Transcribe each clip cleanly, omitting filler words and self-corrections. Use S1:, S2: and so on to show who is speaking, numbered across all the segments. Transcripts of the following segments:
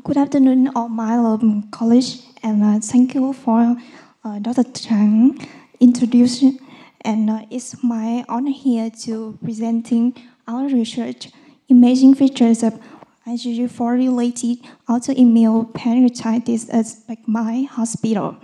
S1: Good afternoon, all my colleagues, and thank you for Dr. Chang introduction. And it's my honor here to presenting our research, imaging features of IgG4-related autoimmune pancreatitis at my hospital.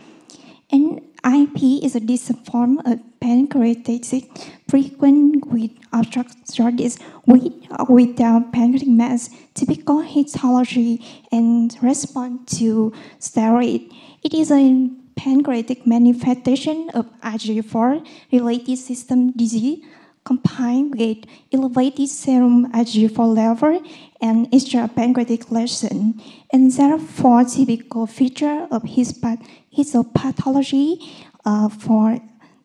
S1: And IP is a distant form of pancreatitis frequent with obstructive jaundice with or without pancreatic mass, typical histology, and response to steroid. It is a pancreatic manifestation of IgG4-related system disease combined with elevated serum IgG4 level and extrapancreatic lesion. And there are four typical features of histopathology for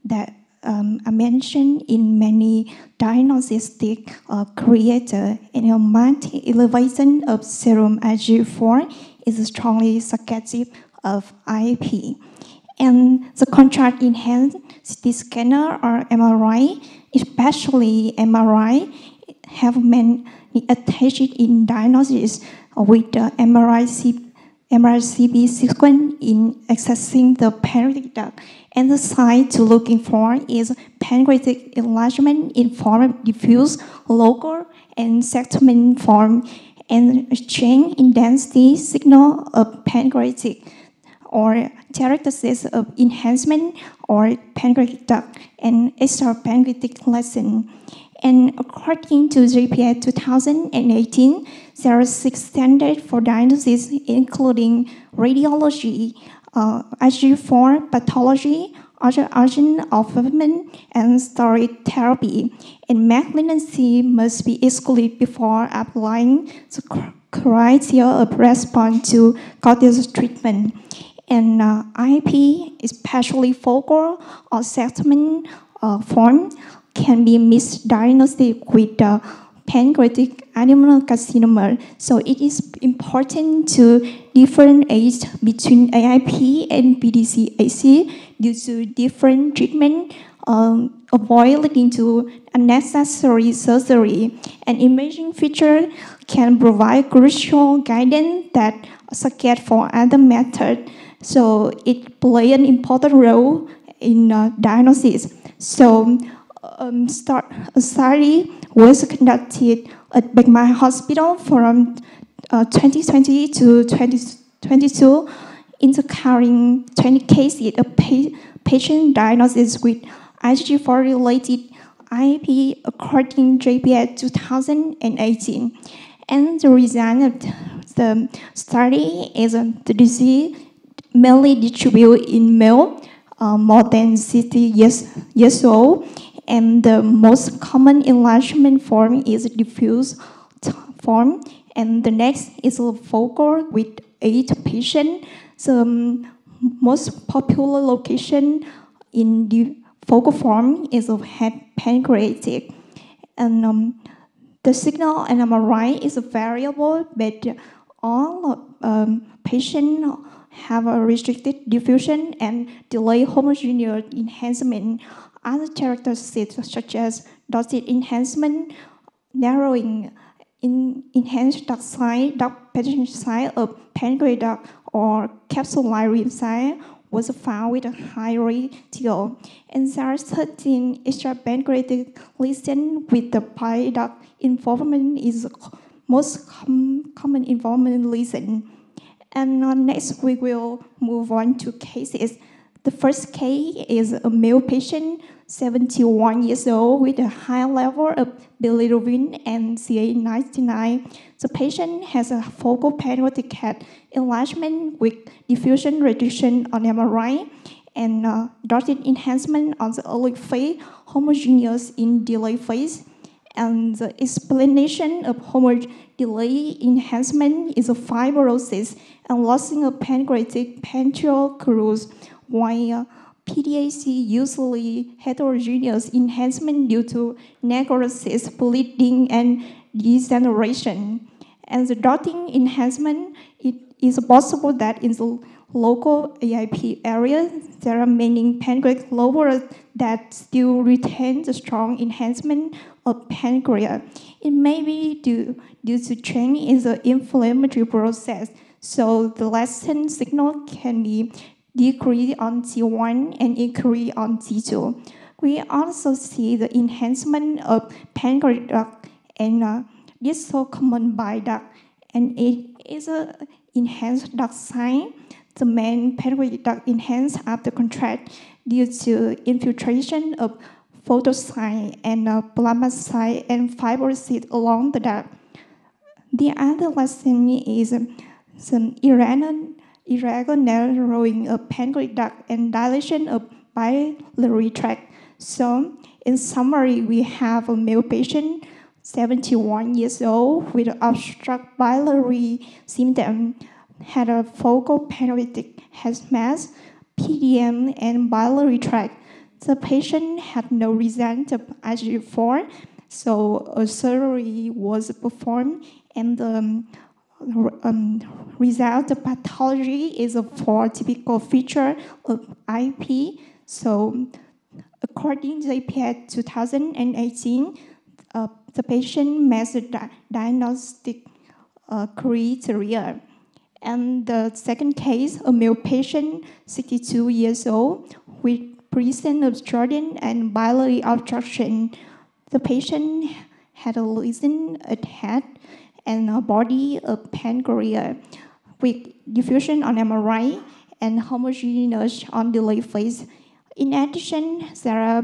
S1: that I mentioned in many diagnostic creator. And a marked elevation of serum IgG4 is strongly suggestive of IEP. And the contrast enhanced CT scanner or MRI, especially MRI, have many attached in diagnosis with the MRCP sequence in accessing the pancreatic duct. And the sign to looking for is pancreatic enlargement in form of diffuse, local, and segment form, and a change in density signal of pancreatic, or characteristics of enhancement or pancreatic duct and extrapancreatic lesion. And according to JPA 2018, there are 6 standards for diagnosis, including radiology, IgG4 pathology, agent of development, and steroid therapy. And malignancy must be excluded before applying the criteria of response to cortisone treatment. And IEP, especially focal or segment form, can be misdiagnosed with pancreatic adenocarcinoma. So it is important to differentiate between AIP and PDCAC due to different treatment, avoid leading to unnecessary surgery. And imaging feature can provide crucial guidance that suggest for other methods. So it plays an important role in diagnosis. So a study was conducted at my hospital from 2020 to 2022, intercurring 20 cases of patient diagnosis with IgG4-related IEP according to JPA 2018. And the result of the study is the disease mainly distributed in male more than 60 years old. And the most common enlargement form is diffuse form. And the next is a focal with 8 patients. The most popular location in the focal form is of head pancreatic. And the signal and MRI is variable, but all patients have a restricted diffusion and delayed homogeneous enhancement. Other characteristics such as dotted enhancement, narrowing, enhanced duct size, duct penetration size of pancreatic duct, or capsule-like rim size was found with a high ratio. And there are 13 extrapancreatic lesions with the bile duct involvement is the most common involvement lesion. And next we will move on to cases. The first case is a male patient, 71 years old, with a high level of bilirubin and CA99. The patient has a focal pancreatic head enlargement with diffusion reduction on MRI and dotted enhancement on the early phase, homogeneous in delay phase. And the explanation of delay enhancement is a fibrosis and losing of pancreatic pancreas, while PDAC usually heterogeneous enhancement due to necrosis, bleeding, and degeneration. And the dotting enhancement, it is possible that in the local AIP area, there are many pancreatic lobes that still retain the strong enhancement of pancreas. It may be due to change in the inflammatory process. So the lesson signal can be decreased on T1 and increased on T2. We also see the enhancement of pancreatic duct, and this so common bile duct, and it is an enhanced duct sign. The main pancreatic duct enhanced after contract due to infiltration of photocyte and plasmacyte and fibrocyte along the duct. The other lesson is some irregular narrowing of pancreatic duct and dilation of biliary tract. So, in summary, we have a male patient, 71 years old, with obstructed biliary symptom, had a focal pancreatic mass, PDM, and biliary tract. The patient had no result of IgG4, so a surgery was performed, and the result of pathology is a 4 typical feature of IP. So, according to APS 2018, the patient met the diagnostic criteria. And the second case, a male patient, 62 years old, with present obstruction and biliary obstruction. The patient had a lesion at head and a body of pancreas with diffusion on MRI and homogeneous on the left face. In addition, there are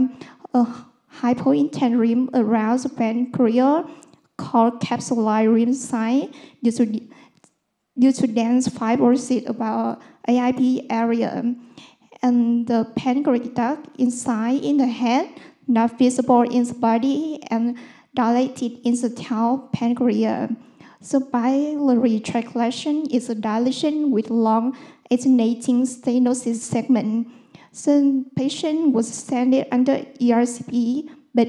S1: a hypointense rim around the pancreas called capsular rim site due to dense fibrocyst about AIP area. And the pancreatic duct inside in the head, not visible in the body, and dilated in the tail pancreas. So biliary tract lesion is a dilation with long alternating stenosis segment. So patient was sent under ERCP, but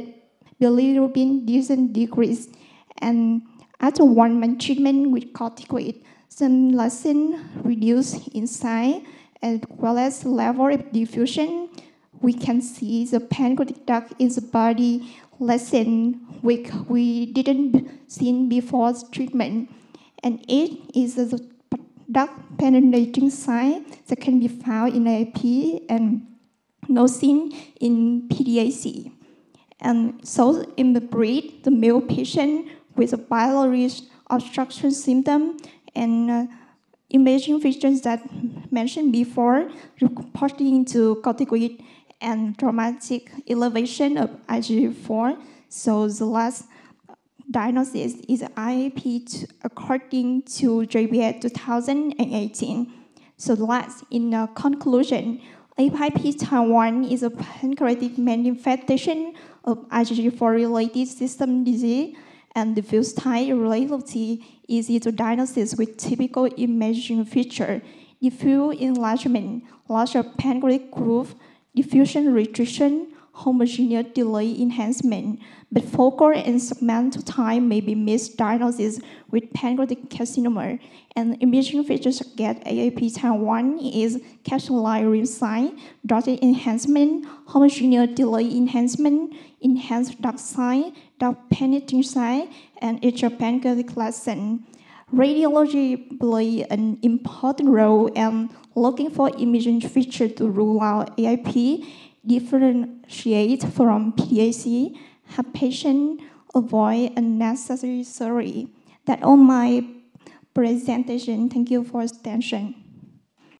S1: bilirubin didn't decrease. And after 1 month treatment with corticoid, some lesion reduced in size as well as level of diffusion. We can see the pancreatic duct in the body lesion, which we didn't see before treatment. And it is a duct penetrating sign that can be found in AP and not seen in PDAC. And so in the breed, the male patient with a biliary obstruction symptom and imaging features that mentioned before, reporting to corticoid and dramatic elevation of IgG4. So the last diagnosis is IAP according to JBS 2018. So the last, in conclusion, APIP type 1 is a pancreatic manifestation of IgG4-related system disease, and diffuse type relatively easy to diagnose with typical imaging feature: diffuse enlargement, loss of pancreatic groove, diffusion restriction, homogeneous delay enhancement, but focal and segmental time may be misdiagnosed with pancreatic carcinoma. And imaging features get AAP type 1 is capsular rim sign, dotted enhancement, homogeneous delay enhancement, enhanced duct sign, duct penetrating sign, and intrapancreatic lesion. Radiology play an important role in looking for imaging feature to rule out AIP, differentiate from PDAC, have patient avoid unnecessary surgery. That's all my presentation. Thank you for attention.